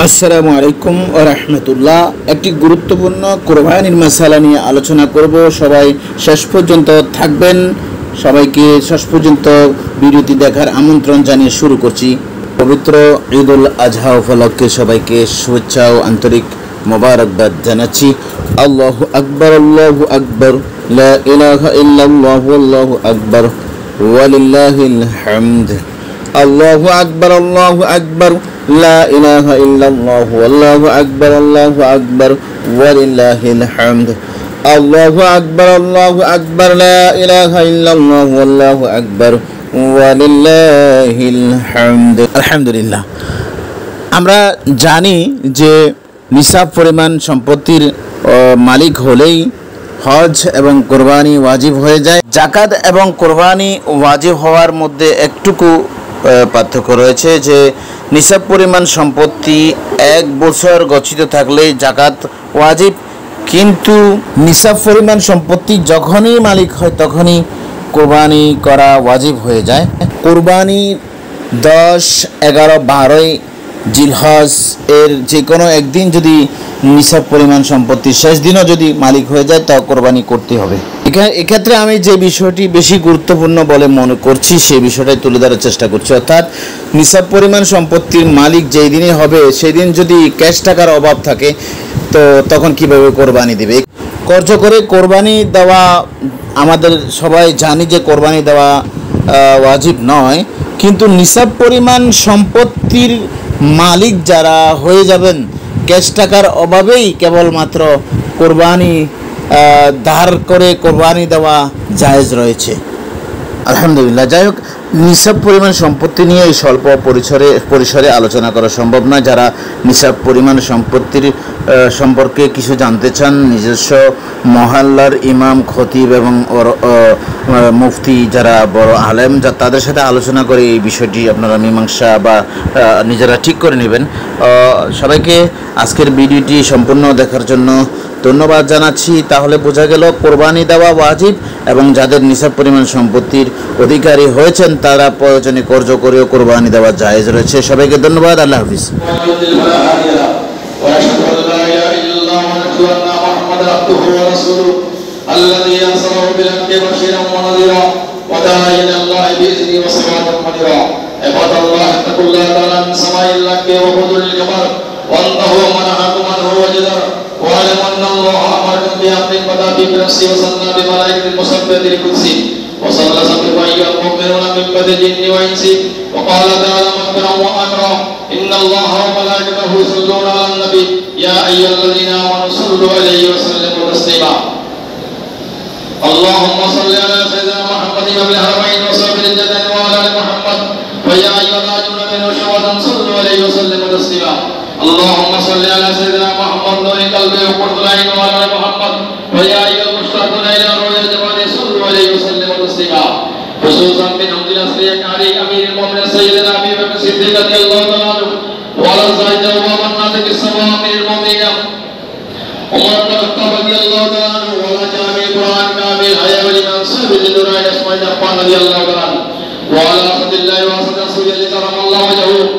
আসসালামু আলাইকুম ওয়া রাহমাতুল্লাহ। একটি গুরুত্বপূর্ণ কোরবানির মাসালা নিয়ে আলোচনা করব। সবাই শেষ পর্যন্ত থাকবেন। সবাইকে শেষ পর্যন্ত ভিডিওটি দেখার আমন্ত্রণ জানিয়ে শুরু করছি। পবিত্র ঈদুল আজহা উপলক্ষে সবাইকে শুভেচ্ছা ও আন্তরিক মোবারকবাদ জানাচ্ছি। আল্লাহু আকবার, আল্লাহু আকবার, লা ইলাহা ইল্লাল্লাহু, আল্লাহু আকবার, ওয়ালিল্লাহিল হামদ। আল্লাহু আকবার, আল্লাহু আকবার, লা ইলাহা ইল্লাল্লাহু, আল্লাহু আকবার, আল্লাহু আকবার, ওয়ালিল্লাহিল হামদ। আল্লাহু আকবার, আল্লাহু আকবার, লা ইলাহা ইল্লাল্লাহু, আল্লাহু আকবার, ওয়ালিল্লাহিল হামদ। আলহামদুলিল্লাহ। আমরা জানি যে নিসাব পরিমাণ সম্পত্তির মালিক হলেই হজ এবং কোরবানি ওয়াজিব হয়ে যায়। জাকাত এবং কোরবানি ওয়াজিব হওয়ার মধ্যে একটুকু পার্থক্য রয়েছে যে নিসাব পরিমাণ সম্পত্তি 1 বছর গচ্ছিত থাকলে জাকাত ওয়াজিব, কিন্তু নিসাব পরিমাণ সম্পত্তি যখনই মালিক হয় তখনই কোরবানি করা ওয়াজিব হয়ে যায়। কোরবানি 10, 11, 12 জিলহজ এর যে কোনো একদিন যদি নিসাব পরিমাণ সম্পত্তির শেষ দিনও যদি মালিক হয়ে যায় তা কোরবানি করতে হবে। এক্ষেত্রে আমি যে বিষয়টি বেশি গুরুত্বপূর্ণ বলে মনে করছি সেই বিষয়টাই তুলে ধরার চেষ্টা করছি। অর্থাৎ নিসাব পরিমাণ সম্পত্তির মালিক যেই দিনে হবে সেই দিন যদি ক্যাশ টাকার অভাব থাকে তো তখন কিভাবে কোরবানি দেবে? কর্জ করে কোরবানি দেওয়া, আমাদের সবাই জানি যে কোরবানি দেওয়া ওয়াজিব নয়, কিন্তু নিসাব পরিমাণ সম্পত্তির মালিক যারা হয়ে যাবেন ক্যাশ টাকার অভাবেই কেবলমাত্র কোরবানি ধার করে কোরবানি দেওয়া জায়েজ রয়েছে। আলহামদুলিল্লাহ। যাই হোক, নিসাব পরিমাণ সম্পত্তি নিয়ে এই স্বল্প পরিসরে আলোচনা করা সম্ভব নয়। যারা নিসাব পরিমাণ সম্পত্তির সম্পর্কে কিছু জানতে চান, নিজস্ব মহল্লার ইমাম, খতিব এবং মুফতি যারা বড় আলেম তাদের সাথে আলোচনা করে এই বিষয়টি আপনারা মীমাংসা বা নিজেরা ঠিক করে নেবেন। সবাইকে আজকের ভিডিওটি সম্পূর্ণ দেখার জন্য ধন্যবাদ জানাচ্ছি। তাহলে বোঝা গেল কোরবানি দেওয়া ওয়াজিব এবং যাদের নিসাব পরিমাণ সম্পত্তির অধিকারী হয়েছেন তারা প্রয়োজনে কর্জ করেও কোরবানি দেওয়া জায়েজ রয়েছে। সবাইকে ধন্যবাদ। আল্লাহ হাফিজ। واعلم ان الله امركم بامر بدا بنفسه وصلى بملائكه المسبحه القدسي وصلى سبحانه ايها المؤمنون من بني الجن والانس وقال تعالى مخبرا وامرا ان الله وملائكته يصلون على النبي يا ايها الذين امنوا صلوا عليه وسلموا تسليما اللهم صل على سيدنا محمد وعلى الحرمين وصحبه الجنه وعلى ال محمد ويا ايها الذين امنوا صلوا عليه وسلموا تسليما اللهم صل على سيدنا محمد نور قلبه وقرة العين وعلى محمد ويا ايها المشتاقون الى روح الجواد صلوا عليه وسلموا تسليما خصوصا من حمد الاصلية علي امير المؤمنين سيدنا ابي بكر الصديق رضي الله تعالى عنه وعلى زائد ومن ناطق السماء امير المؤمنين عمر بن الخطاب رضي الله تعالى عنه وعلى جامع القران كامل حياة والامام صاحب النور اسماعيل عفان رضي الله تعالى عنه وعلى عبد الله واسد رسول الله كرم الله وجهه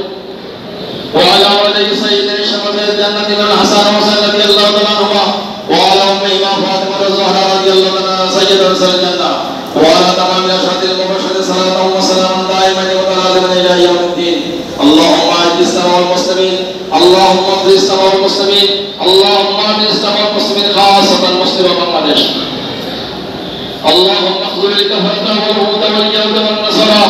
وعلى ولدي سيدنا شمس الجنة من الحسن وحسن رضي الله تعالى عنهما وعلى أمهما فاطمة الزهراء رضي الله تعالى عنها سيدة نساء الجنة وعلى تمام الأشهاد المبشرين صلاة وسلاما دائمين متلازمين إلى يوم الدين اللهم أعز الإسلام والمسلمين اللهم أعز الإسلام والمسلمين اللهم أعز الإسلام والمسلمين خاصة المسلم بنغلاديش اللهم اخذل الكفرة واليهود واليهود والنصارى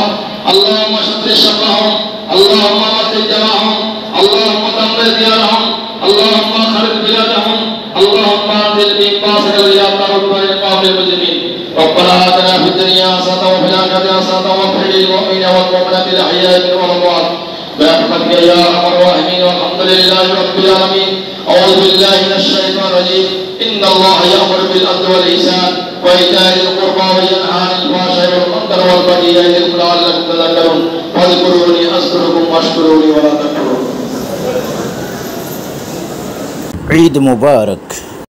اللهم شتت شملهم اللهم قتل جماعهم اللهم دمر ديارهم اللهم خرب بلادهم اللهم انزل بهم باسل الرياض ربنا لقوم المجرمين ربنا آتنا في الدنيا حسنة وفي الآخرة حسنة وقنا للمؤمنين والمؤمنات الأحياء منهم والأموات برحمتك يا أرحم الراحمين والحمد لله رب العالمين أعوذ بالله من الشيطان الرجيم إن الله يأمر بالعدل والإحسان وإيتاء ذي القربى وينهى عن الفحشاء والمنكر والبغي يعظكم لعلكم تذكرون فاذكروني أذكركم واشكروني ولا تكفرون। ঈদ মুবারক।